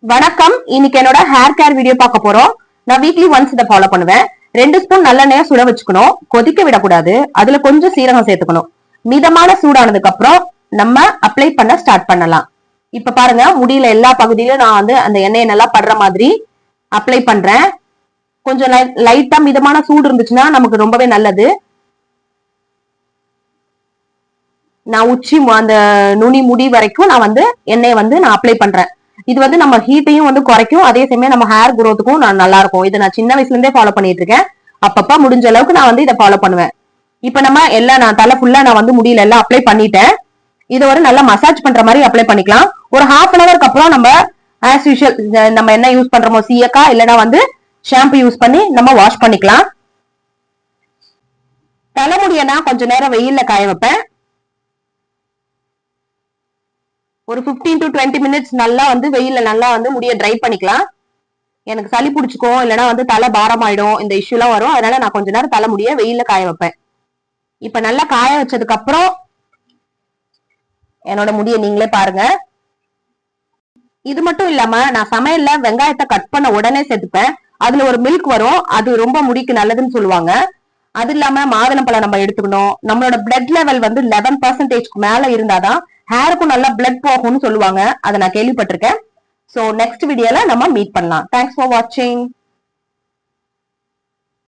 வணக்கம். இன்னைக்கு என்னோட ஹேர் கேர் வீடியோ பார்க்க போறோம். நான் வீக்லி ஒன்ஸ் இதை ஃபாலோ பண்ணுவேன். 2 ஸ்பூன் நல்லெண்ணெய சுட வச்சுக்கணும். கொதிக்க விடக்கூடாது. அதுல கொஞ்சம் சீரகம் சேர்த்துக்கணும். மிதமான சூடானதுக்கு அப்புறம் நம்ம அப்ளை பண்ண ஸ்டார்ட் பண்ணலாம். இப்ப பாருங்க, முடியில எல்லா பகுதியிலும் நான் அந்த எண்ணெயை நல்லா படுற மாதிரி அப்ளை பண்றேன். கொஞ்சம் லைட்டா மிதமான சூடு இருந்துச்சுன்னா நமக்கு ரொம்பவே நல்லது. நான் உச்சி அந்த நுனி முடி வரைக்கும் நான் எண்ணெயை நான் அப்ளை பண்றேன். இது நம்ம ஹீட்டையும் குறைக்கும். அதே சமயம் நம்ம ஹேர் குரோத்துக்கும் நல்லா இருக்கும். இதை நான் சின்ன வயசுல இருந்தே ஃபாலோ பண்ணிட்டு இருக்கேன். அப்பப்ப முடிஞ்ச அளவுக்கு நான் இதை ஃபாலோ பண்ணுவேன். இப்ப நம்ம எல்லாம் நான் தலை ஃபுல்லா நான் முடியல எல்லாம் அப்ளை பண்ணிட்டேன். இதை ஒரு நல்லா மசாஜ் பண்ற மாதிரி அப்ளை பண்ணிக்கலாம். ஒரு ½ அன் ஹவருக்கு அப்புறம் நம்ம ஆஸ் யூஷுவல் நம்ம என்ன யூஸ் பண்றோமோ சீயக்கா இல்லைன்னா ஷாம்பு யூஸ் பண்ணி நம்ம வாஷ் பண்ணிக்கலாம். தலைமுடியை நான் கொஞ்ச நேரம் வெயில்ல காய வைப்பேன். ஒரு 15 to 20 மினிட்ஸ் நல்லா வெயில்ல நல்லா முடிய ட்ரை பண்ணிக்கலாம். எனக்கு சளி பிடிச்சிக்கும் இல்லைன்னா தலை பாரம் ஆயிடும், இந்த இஷ்யூ எல்லாம் வரும். அதனால நான் கொஞ்ச நேரம் தலை முடிய வெயில்ல காய வைப்பேன். இப்ப நல்லா காய வச்சதுக்கு அப்புறம் என்னோட முடிய நீங்களே பாருங்க. இது மட்டும் இல்லாம நான் சமையல்ல வெங்காயத்தை கட் பண்ண உடனே சேர்த்துப்பேன். அதுல ஒரு மில்க் வரும், அது ரொம்ப முடிக்கு நல்லதுன்னு சொல்லுவாங்க. அது இல்லாம மாதுளம்பழம் நம்ம எடுத்துக்கணும். நம்மளோட பிளட் லெவல் 11% மேல இருந்தாதான் ஹேருக்கும் நல்லா பிளட் போகும்னு சொல்லுவாங்க. அதை நான் கேள்விப்பட்டிருக்கேன். சோ நெக்ஸ்ட் வீடியோல நம்ம மீட் பண்ணலாம். தேங்க்ஸ் ஃபார் வாட்சிங்.